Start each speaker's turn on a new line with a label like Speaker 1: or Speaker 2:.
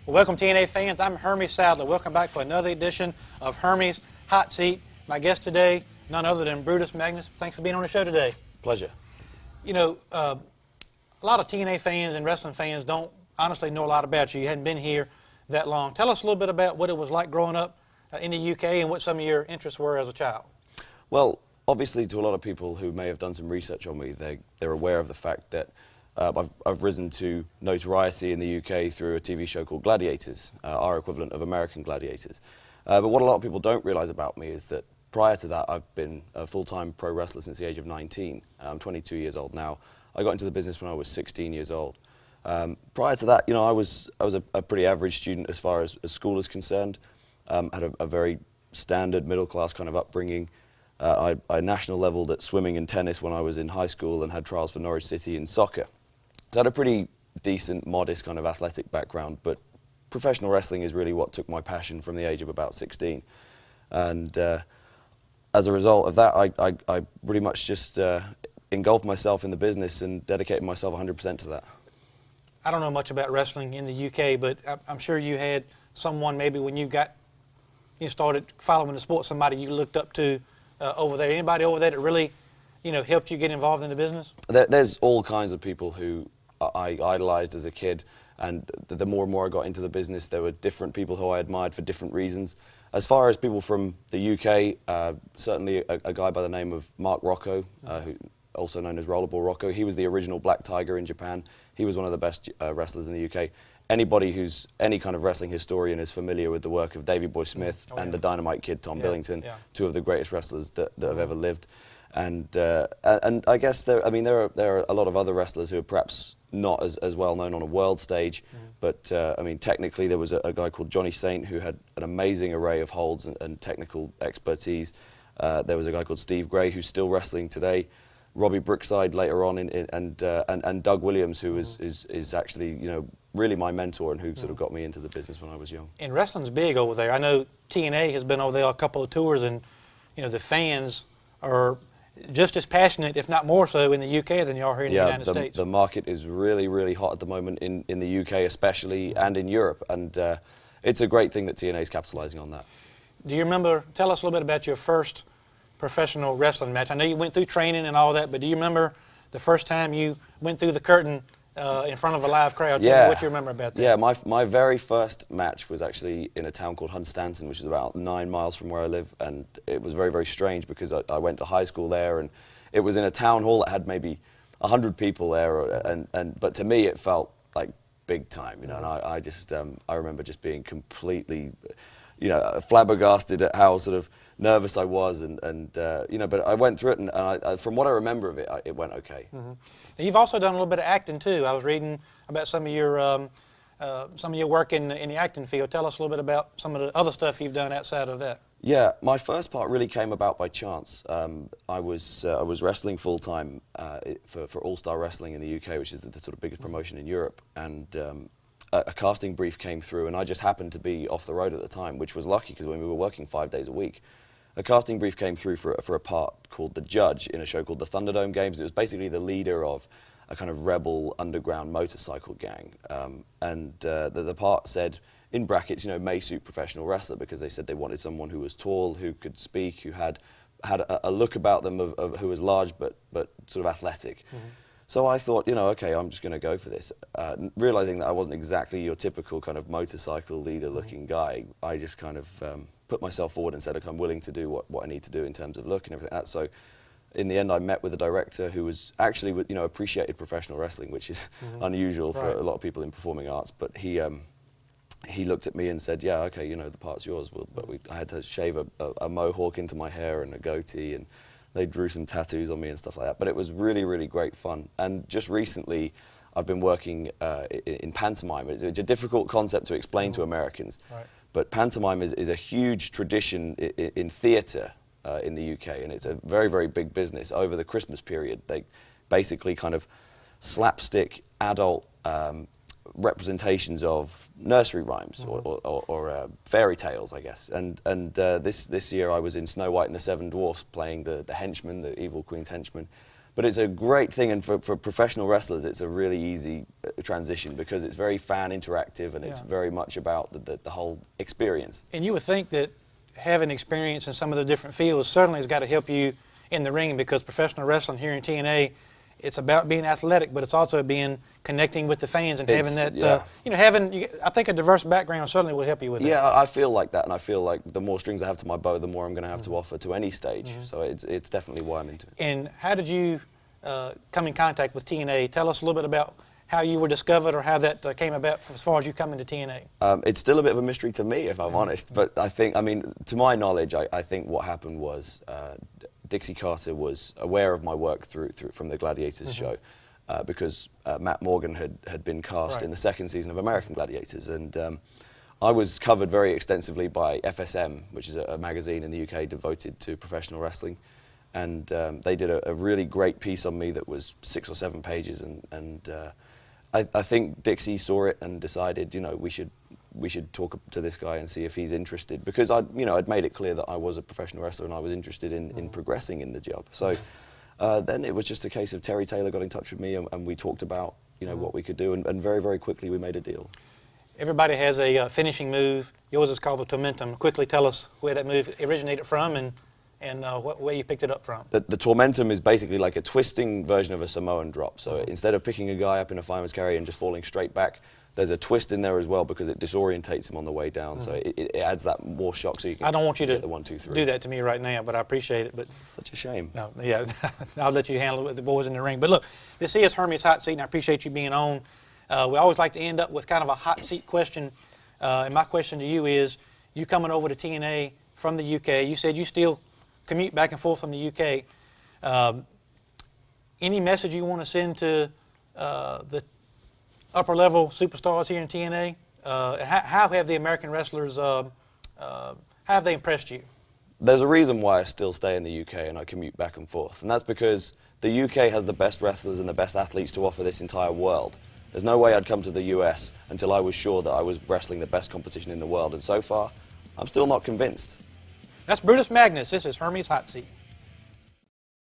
Speaker 1: Well, welcome TNA fans. I'm Hermie Sadler. Welcome back for another edition of Hermie's Hot Seat. My guest today, none other than Brutus. Magnus, thanks for being on the show today.
Speaker 2: Pleasure.
Speaker 1: You know, a lot of TNA fans and wrestling fans don't honestly know a lot about you. You hadn't been here that long. Tell us a little bit about what it was like growing up in the UK and what some of your interests were as a child.
Speaker 2: Well, obviously to a lot of people who may have done some research on me, they're aware of the fact that I've risen to notoriety in the UK through a TV show called Gladiators, our equivalent of American Gladiators. But what a lot of people don't realise about me is that prior to that, I've been a full-time pro wrestler since the age of 19. I'm 22 years old now. I got into the business when I was 16 years old. Prior to that, you know, I was a pretty average student as far as school is concerned. Had a very standard middle-class kind of upbringing. I national leveled at swimming and tennis when I was in high school and had trials for Norwich City in soccer. So I had a pretty decent, modest kind of athletic background, but professional wrestling is really what took my passion from the age of about 16. And as a result of that, I pretty much just engulfed myself in the business and dedicated myself 100% to that.
Speaker 1: I don't know much about wrestling in the UK, but I'm sure you had someone maybe when you started following the sport, somebody you looked up to over there. Anybody over there that really, you know, helped you get involved in the business?
Speaker 2: There's all kinds of people who I idolized as a kid, and the more and more I got into the business, there were different people who I admired for different reasons. As far as people from the UK, certainly a guy by the name of Mark Rocco, who also known as Rollerball Rocco. He was the original Black Tiger in Japan. He was one of the best wrestlers in the UK. Anybody who's any kind of wrestling historian is familiar with the work of Davey Boy Smith and the Dynamite Kid, Tom Billington, two of the greatest wrestlers that have ever lived. And I guess there are a lot of other wrestlers who are perhaps not as well known on a world stage, but I mean, technically there was a guy called Johnny Saint who had an amazing array of holds and technical expertise. There was a guy called Steve Gray who's still wrestling today. Robbie Brookside later on, and Doug Williams, who is actually, you know, really my mentor and who sort of got me into the business when I was young.
Speaker 1: And wrestling's big over there. I know TNA has been over there a couple of tours, and you know the fans are just as passionate, if not more so, in the UK than you are here in the United States.
Speaker 2: The market is really, really hot at the moment in the UK especially, and in Europe, and it's a great thing that TNA is capitalizing on that.
Speaker 1: Do you remember, tell us a little bit about your first professional wrestling match? I know you went through training and all that, but do you remember the first time you went through the curtain in front of a live crowd? Tell me what you remember about that.
Speaker 2: Yeah, my very first match was actually in a town called Hunstanton, which is about 9 miles from where I live, and it was very, very strange because I went to high school there, and it was in a town hall that had maybe 100 people there, but to me it felt like big time, you know, and I just I remember just being completely, you know, flabbergasted at how sort of nervous I was, and you know, but I went through it, and from what I remember of it, it went okay.
Speaker 1: Now, you've also done a little bit of acting too. I was reading about some of your work in the acting field. Tell us a little bit about some of the other stuff you've done outside of that.
Speaker 2: Yeah, my first part really came about by chance. I was wrestling full time for All Star Wrestling in the UK, which is the sort of biggest promotion in Europe, and a casting brief came through, and I just happened to be off the road at the time, which was lucky because when we were working 5 days a week. A casting brief came through for a part called The Judge in a show called the Thunderdome Games. It was basically the leader of a kind of rebel underground motorcycle gang. The part said, in brackets, you know, may suit professional wrestler, because they said they wanted someone who was tall, who could speak, who had a look about them of who was large but sort of athletic. So I thought, you know, okay, I'm just going to go for this. Realizing that I wasn't exactly your typical kind of motorcycle leader-looking guy, I just kind of put myself forward and said, okay, I'm willing to do what I need to do in terms of look and everything like that. So in the end, I met with the director, who was actually, you know, appreciated professional wrestling, which is unusual for a lot of people in performing arts. But he looked at me and said, yeah, okay, you know, the part's yours. But I had to shave a mohawk into my hair and a goatee, and they drew some tattoos on me and stuff like that. But it was really, really great fun. And just recently, I've been working in pantomime. It's a difficult concept to explain to Americans. But pantomime is a huge tradition in theatre in the UK, and it's a very, very big business. Over the Christmas period, they basically kind of slapstick adult representations of nursery rhymes or fairy tales, I guess. And this year I was in Snow White and the Seven Dwarfs playing the henchman, the evil queen's henchman. But it's a great thing, and for professional wrestlers, it's a really easy transition because it's very fan interactive and it's very much about the whole experience.
Speaker 1: And you would think that having experience in some of the different fields certainly has got to help you in the ring, because professional wrestling here in TNA, it's about being athletic, but it's also being connecting with the fans and having that, I think a diverse background certainly will help you with that.
Speaker 2: Yeah, I feel like that, and I feel like the more strings I have to my bow, the more I'm going to have to offer to any stage. So it's definitely why I'm into it.
Speaker 1: And how did you come in contact with TNA? Tell us a little bit about how you were discovered, or how that came about as far as you coming to TNA.
Speaker 2: It's still a bit of a mystery to me, if I'm honest, but I think, to my knowledge, I think what happened was Dixie Carter was aware of my work from the Gladiators show, because Matt Morgan had been cast in the second season of American Gladiators, and I was covered very extensively by FSM, which is a magazine in the UK devoted to professional wrestling, and they did a really great piece on me that was 6 or 7 pages, and I think Dixie saw it and decided, we should talk to this guy and see if he's interested, because I'd made it clear that I was a professional wrestler and I was interested in progressing in the job. So then it was just a case of Terry Taylor got in touch with me, and we talked about what we could do, and very, very quickly we made a deal.
Speaker 1: Everybody has a finishing move. Yours is called the Tormentum. Quickly tell us where that move originated from and where you picked it up from.
Speaker 2: The Tormentum is basically like a twisting version of a Samoan drop. So instead of picking a guy up in a fireman's carry and just falling straight back, there's a twist in there as well, because it disorientates him on the way down. So it adds that more shock, so you can
Speaker 1: I don't want you to
Speaker 2: the 1, 2, 3.
Speaker 1: do that to me right now, but I appreciate it. But
Speaker 2: Such a shame.
Speaker 1: no, yeah, I'll let you handle it with the boys in the ring. But look, this is Hermie's Hot Seat, and I appreciate you being on. We always like to end up with kind of a hot seat question. And my question to you is, you coming over to TNA from the UK, you said you still commute back and forth from the UK. Any message you want to send to the upper level superstars here in TNA? How have the American wrestlers, how have they impressed you?
Speaker 2: There's a reason why I still stay in the UK and I commute back and forth, and that's because the UK has the best wrestlers and the best athletes to offer this entire world. There's no way I'd come to the US until I was sure that I was wrestling the best competition in the world, and so far, I'm still not convinced.
Speaker 1: That's Brutus Magnus. This is Hermie's Hot Seat.